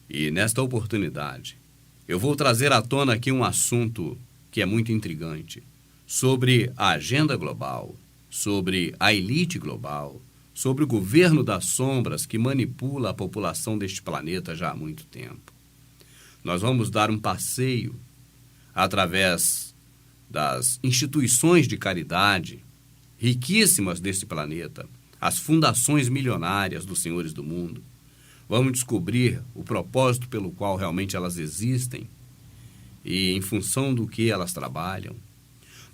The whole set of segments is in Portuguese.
E nesta oportunidade, eu vou trazer à tona aqui um assunto que é muito intrigante, sobre a agenda global, sobre a elite global, sobre o governo das sombras que manipula a população deste planeta já há muito tempo. Nós vamos dar um passeio através das instituições de caridade riquíssimas deste planeta, as fundações milionárias dos senhores do mundo. Vamos descobrir o propósito pelo qual realmente elas existem e em função do que elas trabalham.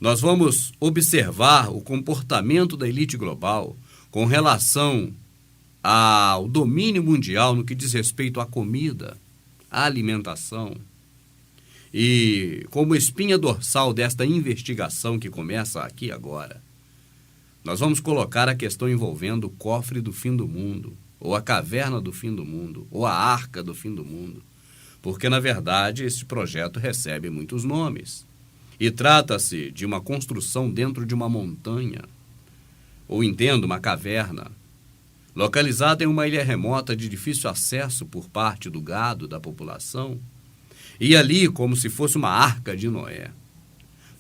Nós vamos observar o comportamento da elite global com relação ao domínio mundial no que diz respeito à comida, à alimentação. E como espinha dorsal desta investigação que começa aqui agora, nós vamos colocar a questão envolvendo o cofre do fim do mundo, ou a caverna do fim do mundo, ou a arca do fim do mundo, porque, na verdade, este projeto recebe muitos nomes. E trata-se de uma construção dentro de uma montanha, ou entendo, uma caverna, localizada em uma ilha remota de difícil acesso por parte do gado da população, e ali como se fosse uma arca de Noé.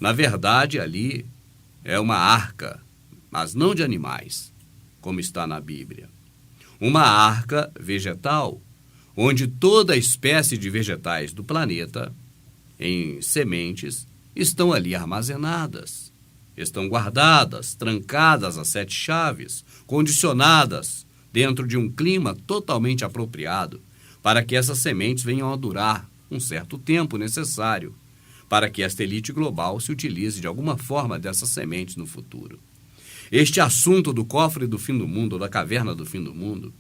Na verdade, ali é uma arca, mas não de animais, como está na Bíblia. Uma arca vegetal, onde toda a espécie de vegetais do planeta, em sementes, estão ali armazenadas, estão guardadas, trancadas a 7 chaves, condicionadas dentro de um clima totalmente apropriado para que essas sementes venham a durar um certo tempo necessário para que esta elite global se utilize de alguma forma dessas sementes no futuro. Este assunto do cofre do fim do mundo, ou da caverna do fim do mundo,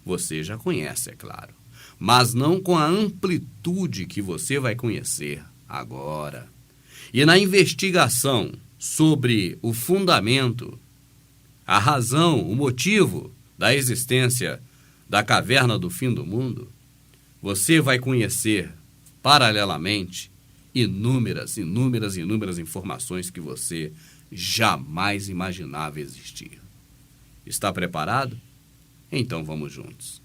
você já conhece, é claro, mas não com a amplitude que você vai conhecer agora. E na investigação sobre o fundamento, a razão, o motivo da existência da caverna do fim do mundo, você vai conhecer, paralelamente, inúmeras informações que você jamais imaginava existir. Está preparado? Então vamos juntos.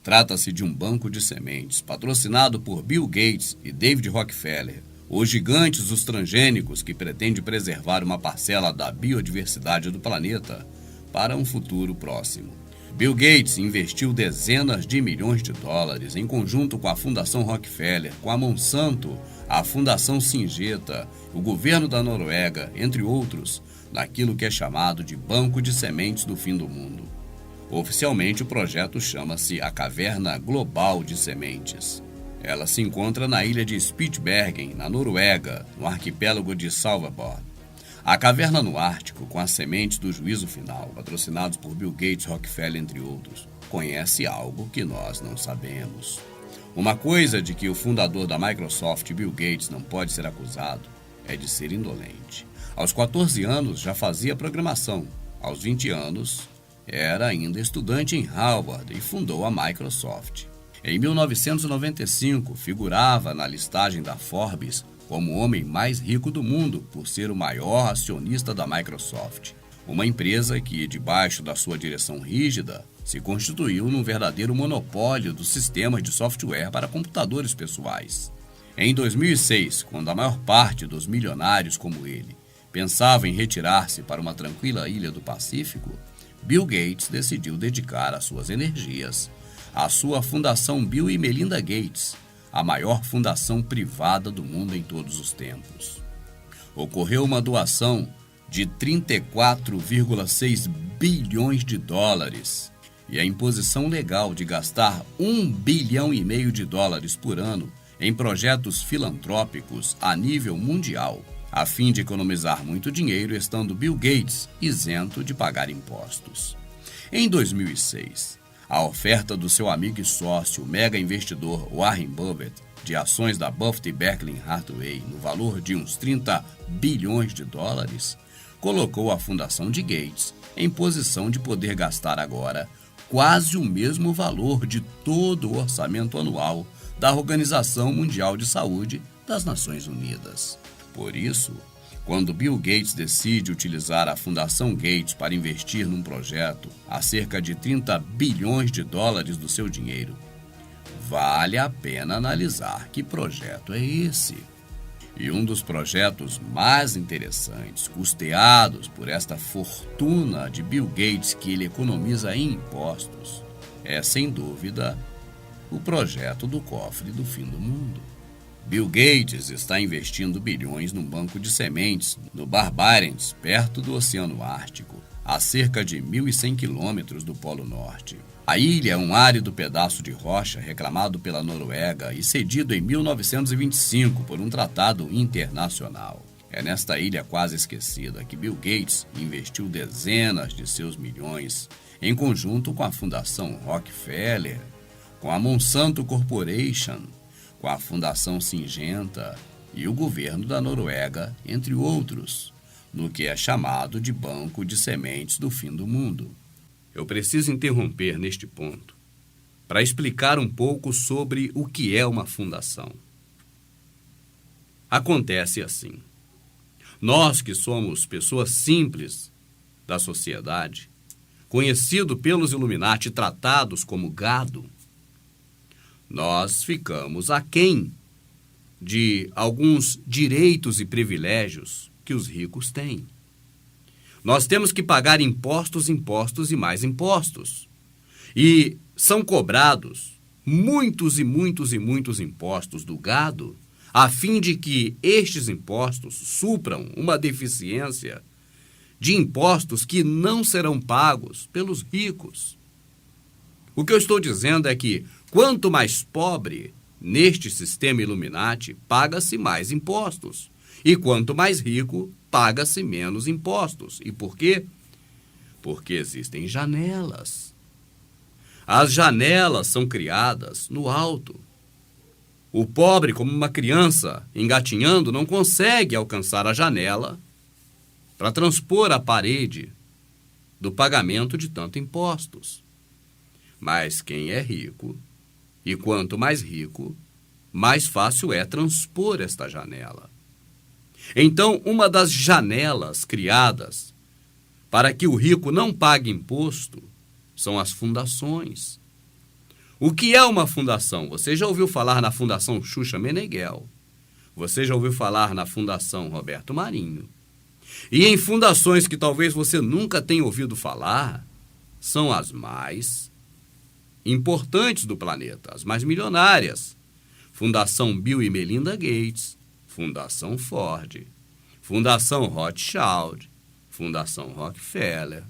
Trata-se de um banco de sementes patrocinado por Bill Gates e David Rockefeller, os gigantes dos transgênicos que pretende preservar uma parcela da biodiversidade do planeta para um futuro próximo. Bill Gates investiu dezenas de milhões de dólares em conjunto com a Fundação Rockefeller, com a Monsanto, a Fundação Syngenta, o governo da Noruega, entre outros, naquilo que é chamado de Banco de Sementes do Fim do Mundo. Oficialmente, o projeto chama-se a Caverna Global de Sementes. Ela se encontra na ilha de Spitsbergen, na Noruega, no arquipélago de Svalbard. A caverna no Ártico, com as sementes do juízo final, patrocinados por Bill Gates, Rockefeller, entre outros, conhece algo que nós não sabemos. Uma coisa de que o fundador da Microsoft, Bill Gates, não pode ser acusado é de ser indolente. Aos 14 anos já fazia programação. Aos 20 anos era ainda estudante em Harvard e fundou a Microsoft. Em 1995, figurava na listagem da Forbes como o homem mais rico do mundo por ser o maior acionista da Microsoft, uma empresa que, debaixo da sua direção rígida, se constituiu num verdadeiro monopólio dos sistemas de software para computadores pessoais. Em 2006, quando a maior parte dos milionários como ele pensava em retirar-se para uma tranquila ilha do Pacífico, Bill Gates decidiu dedicar as suas energias à sua fundação Bill e Melinda Gates, a maior fundação privada do mundo em todos os tempos. Ocorreu uma doação de 34,6 bilhões de dólares e a imposição legal de gastar 1,5 bilhão de dólares por ano em projetos filantrópicos a nível mundial, a fim de economizar muito dinheiro, estando Bill Gates isento de pagar impostos. Em 2006, a oferta do seu amigo e sócio, mega investidor Warren Buffett, de ações da Buffett e Berkshire Hathaway no valor de uns 30 bilhões de dólares, colocou a fundação de Gates em posição de poder gastar agora quase o mesmo valor de todo o orçamento anual da Organização Mundial de Saúde das Nações Unidas. Por isso, quando Bill Gates decide utilizar a Fundação Gates para investir num projeto a cerca de 30 bilhões de dólares do seu dinheiro, vale a pena analisar que projeto é esse. E um dos projetos mais interessantes, custeados por esta fortuna de Bill Gates que ele economiza em impostos, é, sem dúvida, o projeto do cofre do fim do mundo. Bill Gates está investindo bilhões num banco de sementes no Bar Barents, perto do Oceano Ártico, a cerca de 1.100 quilômetros do Polo Norte. A ilha é um árido pedaço de rocha reclamado pela Noruega e cedido em 1925 por um tratado internacional. É nesta ilha quase esquecida que Bill Gates investiu dezenas de seus milhões em conjunto com a Fundação Rockefeller, com a Monsanto Corporation, com a Fundação Syngenta e o governo da Noruega, entre outros, no que é chamado de Banco de Sementes do Fim do Mundo. Eu preciso interromper neste ponto para explicar um pouco sobre o que é uma fundação. Acontece assim. Nós que somos pessoas simples da sociedade, conhecidos pelos Illuminati tratados como gado, nós ficamos aquém de alguns direitos e privilégios que os ricos têm. Nós temos que pagar impostos, impostos e mais impostos. E são cobrados muitos e muitos e muitos impostos do gado, a fim de que estes impostos supram uma deficiência de impostos que não serão pagos pelos ricos. O que eu estou dizendo é que, quanto mais pobre neste sistema Illuminati, paga-se mais impostos. E quanto mais rico, paga-se menos impostos. E por quê? Porque existem janelas. As janelas são criadas no alto. O pobre, como uma criança engatinhando, não consegue alcançar a janela para transpor a parede do pagamento de tanto impostos. Mas quem é rico, e quanto mais rico, mais fácil é transpor esta janela. Então, uma das janelas criadas para que o rico não pague imposto são as fundações. O que é uma fundação? Você já ouviu falar na Fundação Xuxa Meneghel. Você já ouviu falar na Fundação Roberto Marinho. E em fundações que talvez você nunca tenha ouvido falar, são as mais importantes do planeta, as mais milionárias. Fundação Bill e Melinda Gates, Fundação Ford, Fundação Rothschild, Fundação Rockefeller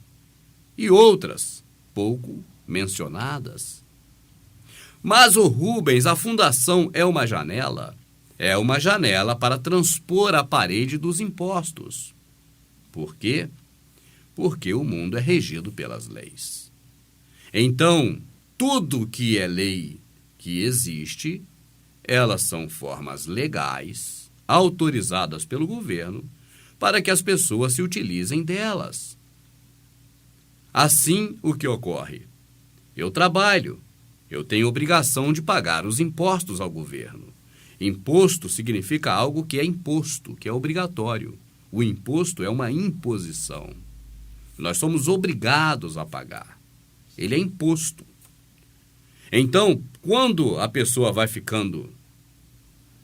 e outras pouco mencionadas. Mas o Rubens, a fundação é uma janela? É uma janela para transpor a parede dos impostos. Por quê? Porque o mundo é regido pelas leis. Então, tudo que é lei que existe, elas são formas legais, autorizadas pelo governo, para que as pessoas se utilizem delas. Assim, o que ocorre? Eu trabalho, eu tenho obrigação de pagar os impostos ao governo. Imposto significa algo que é imposto, que é obrigatório. O imposto é uma imposição. Nós somos obrigados a pagar. Ele é imposto. Então, quando a pessoa vai ficando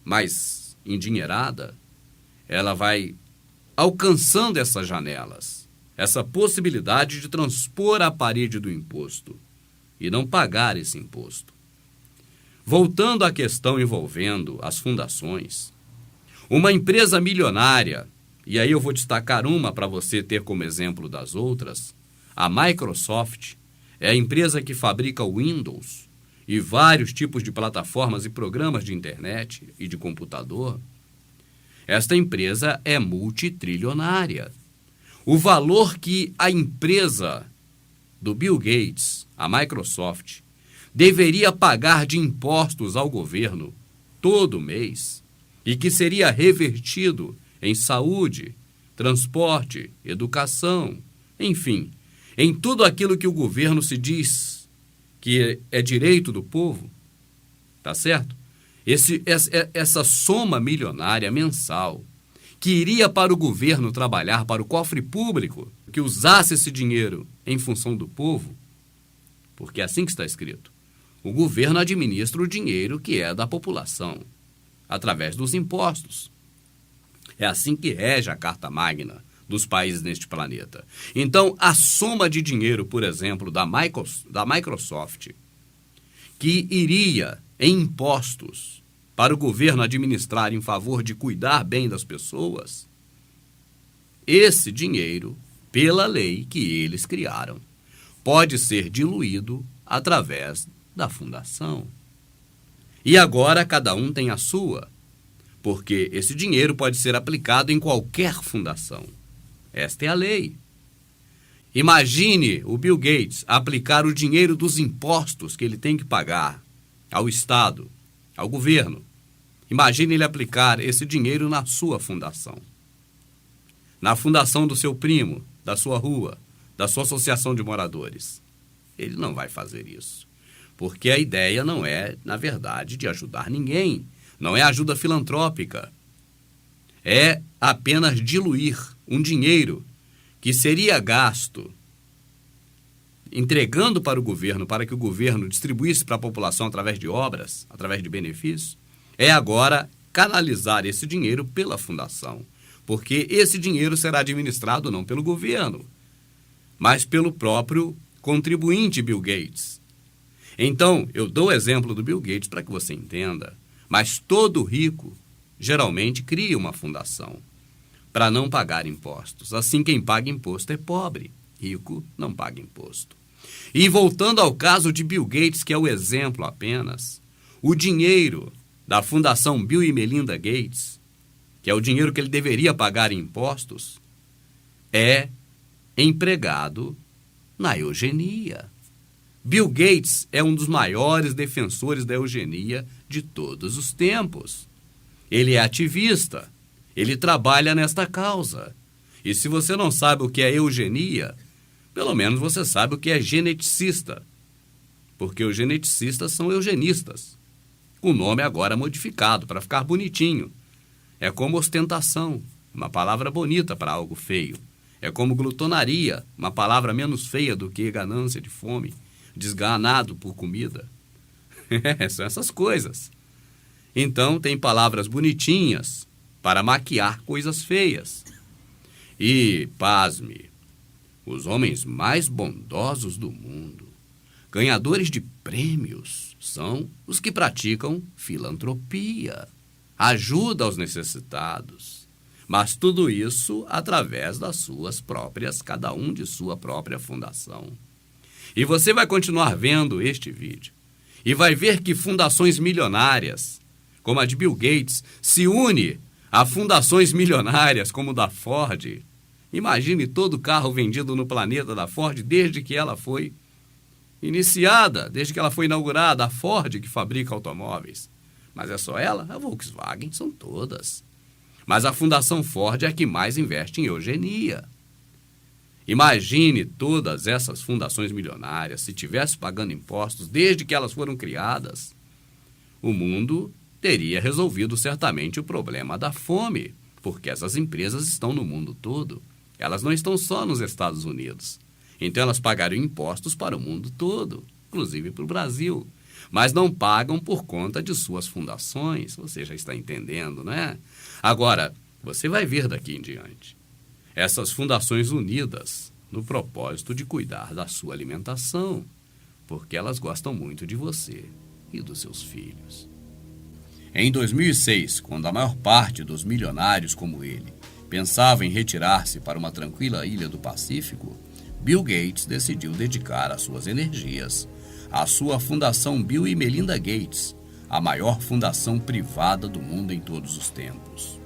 mais endinheirada, ela vai alcançando essas janelas, essa possibilidade de transpor a parede do imposto e não pagar esse imposto. Voltando à questão envolvendo as fundações, uma empresa milionária, e aí eu vou destacar uma para você ter como exemplo das outras, a Microsoft é a empresa que fabrica o Windows e vários tipos de plataformas e programas de internet e de computador. Esta empresa é multitrilionária. O valor que a empresa do Bill Gates, a Microsoft, deveria pagar de impostos ao governo todo mês e que seria revertido em saúde, transporte, educação, enfim, em tudo aquilo que o governo se diz que é direito do povo, tá certo? essa soma milionária mensal que iria para o governo trabalhar, para o cofre público, que usasse esse dinheiro em função do povo, porque é assim que está escrito. O governo administra o dinheiro que é da população, através dos impostos. É assim que rege a Carta Magna dos países neste planeta. Então, a soma de dinheiro, por exemplo, da Microsoft, que iria em impostos para o governo administrar em favor de cuidar bem das pessoas, esse dinheiro, pela lei que eles criaram, pode ser diluído através da fundação. E agora cada um tem a sua, porque esse dinheiro pode ser aplicado em qualquer fundação. Esta é a lei. Imagine o Bill Gates aplicar o dinheiro dos impostos que ele tem que pagar ao Estado, ao governo. Imagine ele aplicar esse dinheiro na sua fundação. Na fundação do seu primo, da sua rua, da sua associação de moradores. Ele não vai fazer isso. Porque a ideia não é, na verdade, de ajudar ninguém. Não é ajuda filantrópica. É apenas diluir um dinheiro que seria gasto entregando para o governo, para que o governo distribuísse para a população através de obras, através de benefícios, é agora canalizar esse dinheiro pela fundação. Porque esse dinheiro será administrado não pelo governo, mas pelo próprio contribuinte Bill Gates. Então, eu dou o exemplo do Bill Gates para que você entenda, mas todo rico geralmente cria uma fundação para não pagar impostos. Assim, quem paga imposto é pobre, rico não paga imposto. E voltando ao caso de Bill Gates, que é o exemplo apenas, o dinheiro da Fundação Bill e Melinda Gates, que é o dinheiro que ele deveria pagar em impostos, é empregado na eugenia. Bill Gates é um dos maiores defensores da eugenia de todos os tempos. Ele é ativista, ele trabalha nesta causa. E se você não sabe o que é eugenia, pelo menos você sabe o que é geneticista, porque os geneticistas são eugenistas. O nome agora modificado para ficar bonitinho. É como ostentação, uma palavra bonita para algo feio. É como glutonaria, uma palavra menos feia do que ganância de fome, desganado por comida. São essas coisas. Então, tem palavras bonitinhas para maquiar coisas feias. E, pasme, os homens mais bondosos do mundo, ganhadores de prêmios, são os que praticam filantropia, ajuda aos necessitados. Mas tudo isso através das suas próprias, cada um de sua própria fundação. E você vai continuar vendo este vídeo e vai ver que fundações milionárias, como a de Bill Gates, se une a fundações milionárias como a da Ford. Imagine todo carro vendido no planeta da Ford desde que ela foi iniciada, desde que ela foi inaugurada, a Ford que fabrica automóveis. Mas é só ela? A Volkswagen, são todas. Mas a Fundação Ford é a que mais investe em eugenia. Imagine todas essas fundações milionárias, se tivesse pagando impostos desde que elas foram criadas, o mundo teria resolvido certamente o problema da fome, porque essas empresas estão no mundo todo. Elas não estão só nos Estados Unidos. Então elas pagariam impostos para o mundo todo, inclusive para o Brasil. Mas não pagam por conta de suas fundações. Você já está entendendo, né? Agora, você vai ver daqui em diante essas fundações unidas no propósito de cuidar da sua alimentação, porque elas gostam muito de você e dos seus filhos. Em 2006, quando a maior parte dos milionários como ele pensava em retirar-se para uma tranquila ilha do Pacífico, Bill Gates decidiu dedicar as suas energias à sua Fundação Bill e Melinda Gates, a maior fundação privada do mundo em todos os tempos.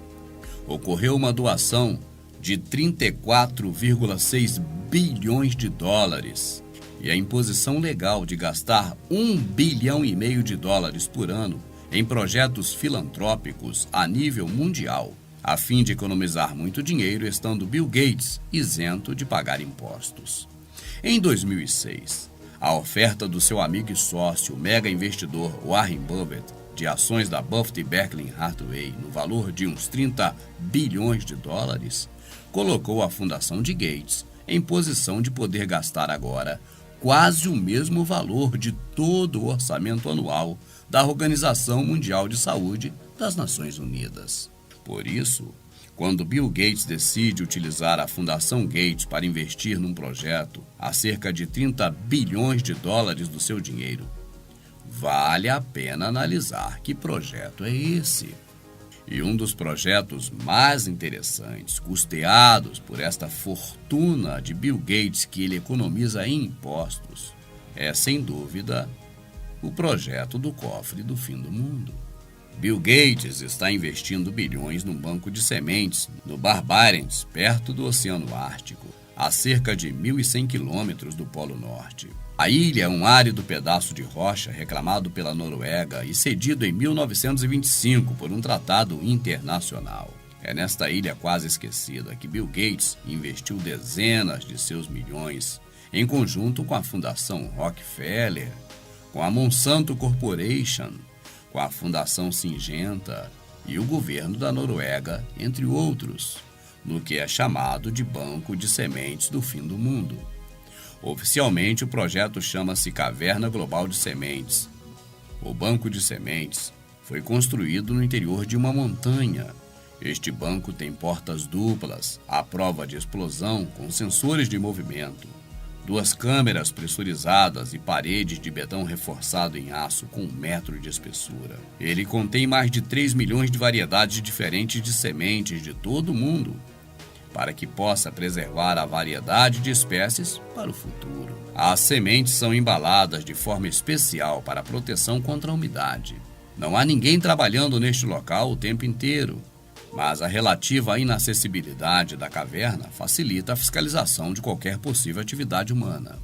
Ocorreu uma doação de 34,6 bilhões de dólares e a imposição legal de gastar 1,5 bilhão de dólares por ano em projetos filantrópicos a nível mundial, a fim de economizar muito dinheiro, estando Bill Gates isento de pagar impostos. Em 2006, a oferta do seu amigo e sócio, o mega investidor Warren Buffett, de ações da Buffett e Berkshire Hathaway no valor de uns 30 bilhões de dólares, colocou a fundação de Gates em posição de poder gastar agora quase o mesmo valor de todo o orçamento anual da Organização Mundial de Saúde das Nações Unidas. Por isso, quando Bill Gates decide utilizar a Fundação Gates para investir num projeto a cerca de 30 bilhões de dólares do seu dinheiro, vale a pena analisar que projeto é esse. E um dos projetos mais interessantes, custeados por esta fortuna de Bill Gates que ele economiza em impostos, é, sem dúvida, o projeto do cofre do fim do mundo. Bill Gates está investindo bilhões num banco de sementes no Barbarentos, perto do Oceano Ártico, a cerca de 1.100 quilômetros do Polo Norte. A ilha é um árido pedaço de rocha reclamado pela Noruega e cedido em 1925 por um tratado internacional. É nesta ilha quase esquecida que Bill Gates investiu dezenas de seus milhões em conjunto com a Fundação Rockefeller, com a Monsanto Corporation, com a Fundação Syngenta e o governo da Noruega, entre outros, no que é chamado de Banco de Sementes do Fim do Mundo. Oficialmente, o projeto chama-se Caverna Global de Sementes. O banco de sementes foi construído no interior de uma montanha. Este banco tem portas duplas, à prova de explosão, com sensores de movimento, 2 câmeras pressurizadas e paredes de betão reforçado em aço com 1 metro de espessura. Ele contém mais de 3 milhões de variedades diferentes de sementes de todo o mundo, para que possa preservar a variedade de espécies para o futuro. As sementes são embaladas de forma especial para proteção contra a umidade. Não há ninguém trabalhando neste local o tempo inteiro, mas a relativa inacessibilidade da caverna facilita a fiscalização de qualquer possível atividade humana.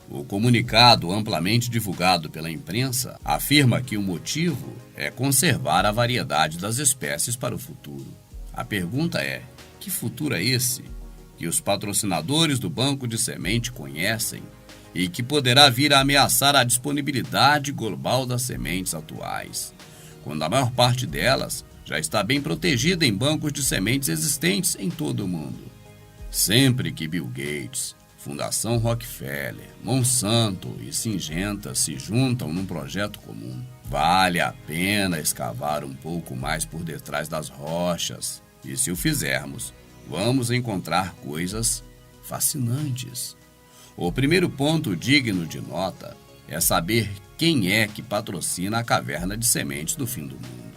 O comunicado amplamente divulgado pela imprensa afirma que o motivo é conservar a variedade das espécies para o futuro. A pergunta é, que futuro é esse que os patrocinadores do banco de semente conhecem e que poderá vir a ameaçar a disponibilidade global das sementes atuais, quando a maior parte delas já está bem protegida em bancos de sementes existentes em todo o mundo? Sempre que Bill Gates, Fundação Rockefeller, Monsanto e Syngenta se juntam num projeto comum, vale a pena escavar um pouco mais por detrás das rochas. E se o fizermos, vamos encontrar coisas fascinantes. O primeiro ponto digno de nota é saber quem é que patrocina a Caverna de Sementes do Fim do Mundo.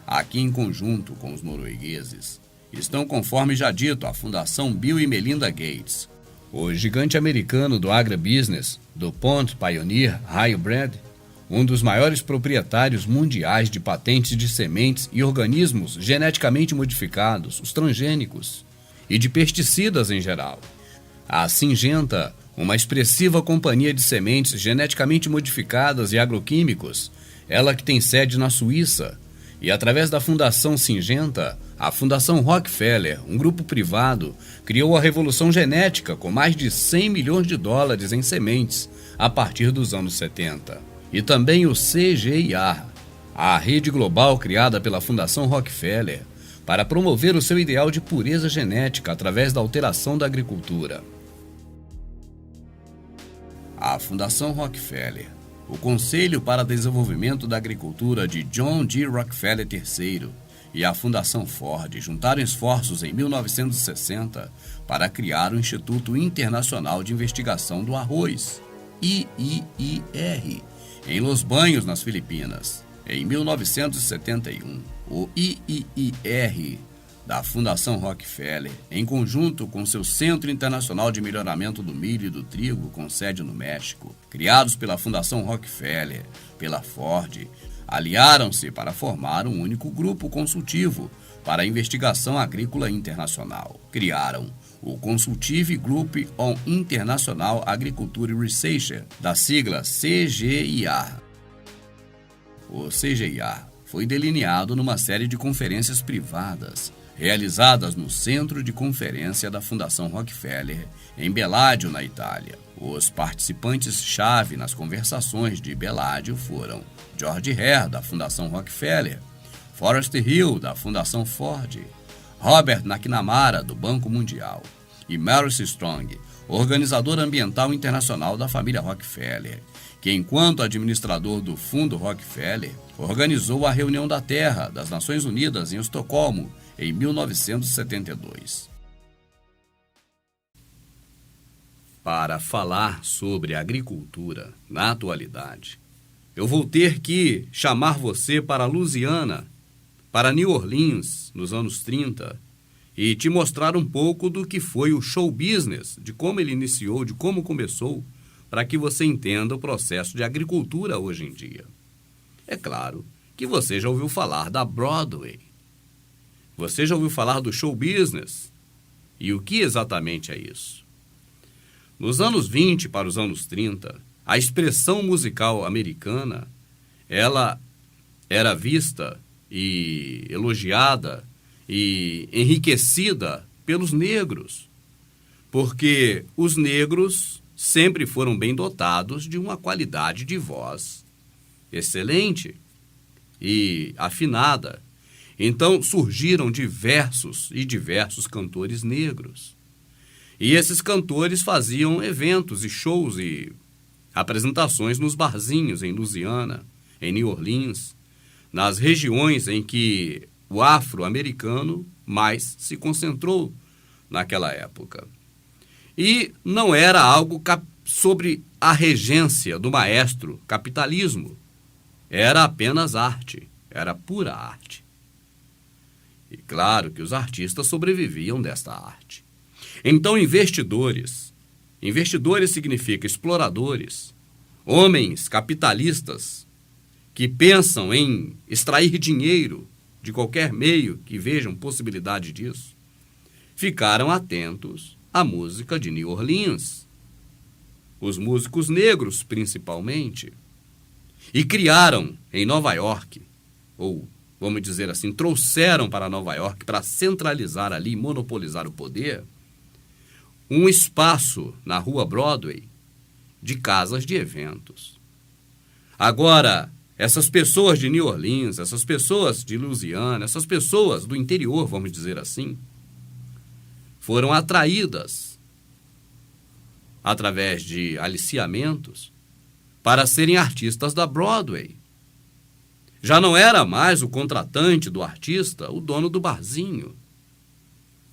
Aqui, em conjunto com os noruegueses, estão, conforme já dito, a Fundação Bill e Melinda Gates, o gigante americano do agribusiness, DuPont Pioneer Hybrid, um dos maiores proprietários mundiais de patentes de sementes e organismos geneticamente modificados, os transgênicos, e de pesticidas em geral. A Syngenta, uma expressiva companhia de sementes geneticamente modificadas e agroquímicos, ela que tem sede na Suíça, e através da Fundação Syngenta, a Fundação Rockefeller, um grupo privado, criou a revolução genética com mais de 100 milhões de dólares em sementes a partir dos anos 70. E também o CGIAR, a rede global criada pela Fundação Rockefeller para promover o seu ideal de pureza genética através da alteração da agricultura. A Fundação Rockefeller, o Conselho para Desenvolvimento da Agricultura de John D. Rockefeller III e a Fundação Ford juntaram esforços em 1960 para criar o Instituto Internacional de Investigação do Arroz, IIIR, em Los Baños, nas Filipinas. Em 1971, o IIIR da Fundação Rockefeller, em conjunto com seu Centro Internacional de Melhoramento do Milho e do Trigo, com sede no México, criados pela Fundação Rockefeller, pela Ford, aliaram-se para formar um único grupo consultivo para a investigação agrícola internacional. Criaram o Consultive Group on International Agriculture Research, da sigla CGIAR. O CGIAR foi delineado numa série de conferências privadas, realizadas no Centro de Conferência da Fundação Rockefeller, em Belladio, na Itália. Os participantes-chave nas conversações de Belladio foram George Hare, da Fundação Rockefeller, Forrest Hill, da Fundação Ford, Robert McNamara, do Banco Mundial, e Maurice Strong, organizador ambiental internacional da família Rockefeller, que, enquanto administrador do Fundo Rockefeller, organizou a Reunião da Terra das Nações Unidas em Estocolmo, em 1972. Para falar sobre agricultura na atualidade, eu vou ter que chamar você para Louisiana, para New Orleans, nos anos 30, e te mostrar um pouco do que foi o show business, de como ele iniciou, de como começou, para que você entenda o processo de agricultura hoje em dia. É claro que você já ouviu falar da Broadway. Você já ouviu falar do show business? E o que exatamente é isso? Nos anos 20 para os anos 30, a expressão musical americana, ela era vista e elogiada e enriquecida pelos negros, porque os negros sempre foram bem dotados de uma qualidade de voz excelente e afinada. Então surgiram diversos cantores negros. E esses cantores faziam eventos e shows e apresentações nos barzinhos em Louisiana, em New Orleans, nas regiões em que o afro-americano mais se concentrou naquela época. E não era algo sobre a regência do maestro capitalismo. Era apenas arte, era pura arte. E claro que os artistas sobreviviam desta arte. Então, investidores significa exploradores, homens capitalistas que pensam em extrair dinheiro de qualquer meio que vejam possibilidade disso, ficaram atentos à música de New Orleans, os músicos negros principalmente, e criaram em Nova York, ou vamos dizer assim, trouxeram para Nova York para centralizar ali, monopolizar o poder, um espaço na rua Broadway de casas de eventos. Agora, essas pessoas de New Orleans, essas pessoas de Louisiana, essas pessoas do interior, vamos dizer assim, foram atraídas através de aliciamentos para serem artistas da Broadway. Já não era mais o contratante do artista, o dono do barzinho,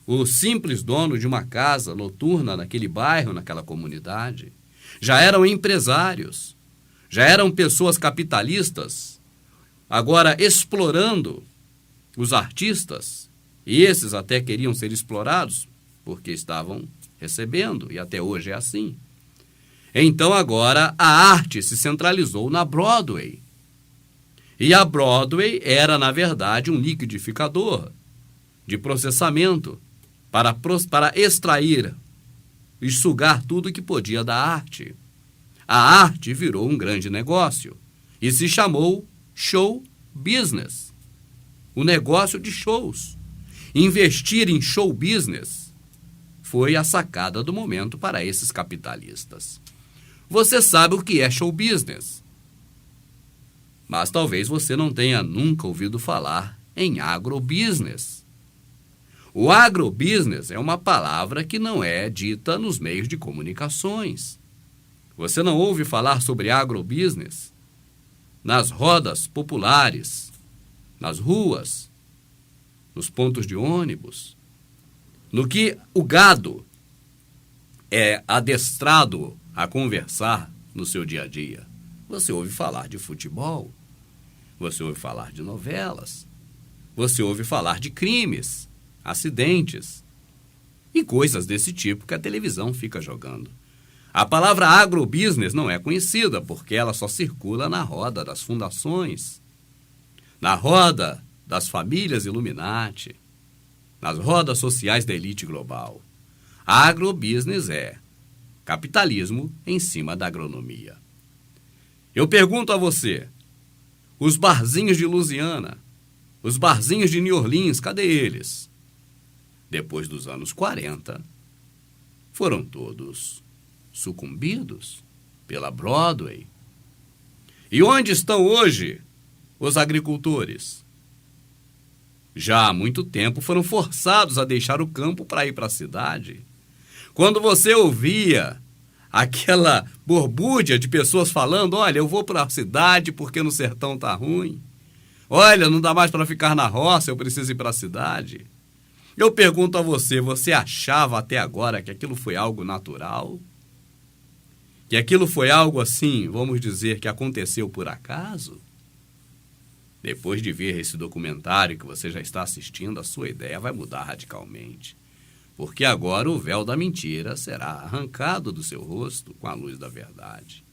o simples dono de uma casa noturna naquele bairro, naquela comunidade. Já eram empresários, já eram pessoas capitalistas, agora explorando os artistas, e esses até queriam ser explorados, porque estavam recebendo, e até hoje é assim. Então agora a arte se centralizou na Broadway. E a Broadway era, na verdade, um liquidificador de processamento para extrair e sugar tudo que podia da arte. A arte virou um grande negócio e se chamou show business, o negócio de shows. Investir em show business foi a sacada do momento para esses capitalistas. Você sabe o que é show business, mas talvez você não tenha nunca ouvido falar em agrobusiness. O agrobusiness é uma palavra que não é dita nos meios de comunicações. Você não ouve falar sobre agrobusiness nas rodas populares, nas ruas, nos pontos de ônibus, no que o gado é adestrado a conversar no seu dia a dia. Você ouve falar de futebol, você ouve falar de novelas, você ouve falar de crimes, acidentes e coisas desse tipo que a televisão fica jogando. A palavra agrobusiness não é conhecida porque ela só circula na roda das fundações, na roda das famílias Illuminati, nas rodas sociais da elite global. A agrobusiness é capitalismo em cima da agronomia. Eu pergunto a você, os barzinhos de Louisiana, os barzinhos de New Orleans, cadê eles? depois dos anos 40, foram todos sucumbidos pela Broadway. E onde estão hoje os agricultores? Já há muito tempo foram forçados a deixar o campo para ir para a cidade. Quando você ouvia aquela borbúdia de pessoas falando, olha, eu vou para a cidade porque no sertão tá ruim. Olha, não dá mais para ficar na roça, eu preciso ir para a cidade. Eu pergunto a você, você achava até agora que aquilo foi algo natural? Que aquilo foi algo assim, vamos dizer, que aconteceu por acaso? Depois de ver esse documentário que você já está assistindo, a sua ideia vai mudar radicalmente. Porque agora o véu da mentira será arrancado do seu rosto com a luz da verdade.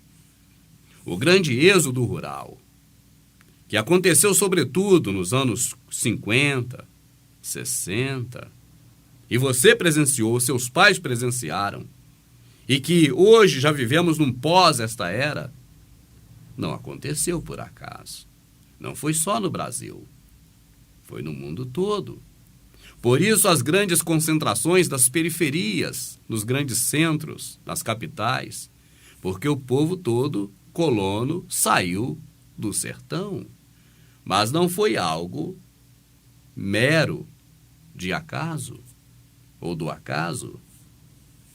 O grande êxodo rural, que aconteceu sobretudo nos anos 50, 60, e você presenciou, seus pais presenciaram, e que hoje já vivemos num pós esta era, não aconteceu por acaso. Não foi só no Brasil, foi no mundo todo. Por isso as grandes concentrações das periferias, nos grandes centros, nas capitais, porque o povo todo, colono, saiu do sertão. Mas não foi algo mero de acaso, ou do acaso,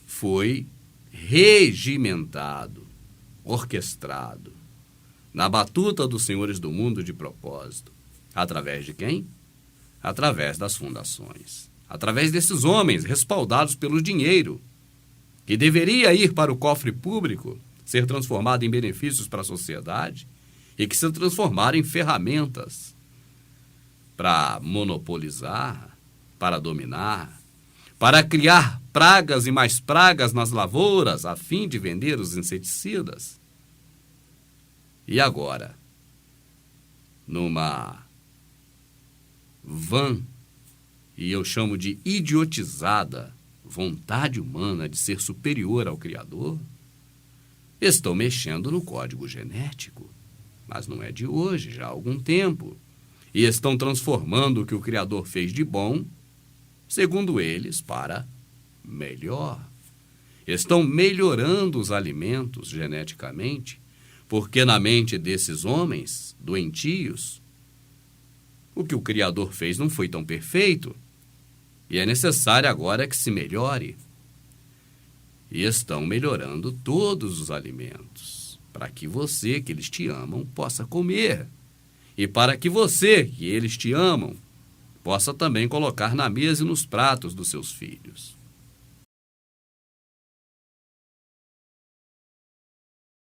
foi regimentado, orquestrado, na batuta dos senhores do mundo de propósito. Através de quem? Através das fundações. Através desses homens respaldados pelo dinheiro, que deveria ir para o cofre público, ser transformado em benefícios para a sociedade, e que se transformaram em ferramentas para monopolizar, para dominar, para criar pragas e mais pragas nas lavouras, a fim de vender os inseticidas. E agora, numa vã, e eu chamo de idiotizada, vontade humana de ser superior ao Criador, estão mexendo no código genético. Mas não é de hoje, já há algum tempo. E estão transformando o que o Criador fez de bom, segundo eles, para melhor. Estão melhorando os alimentos geneticamente, porque na mente desses homens doentios, o que o Criador fez não foi tão perfeito, e é necessário agora que se melhore. E estão melhorando todos os alimentos, para que você, que eles te amam, possa comer. E para que você, que eles te amam, possa também colocar na mesa e nos pratos dos seus filhos.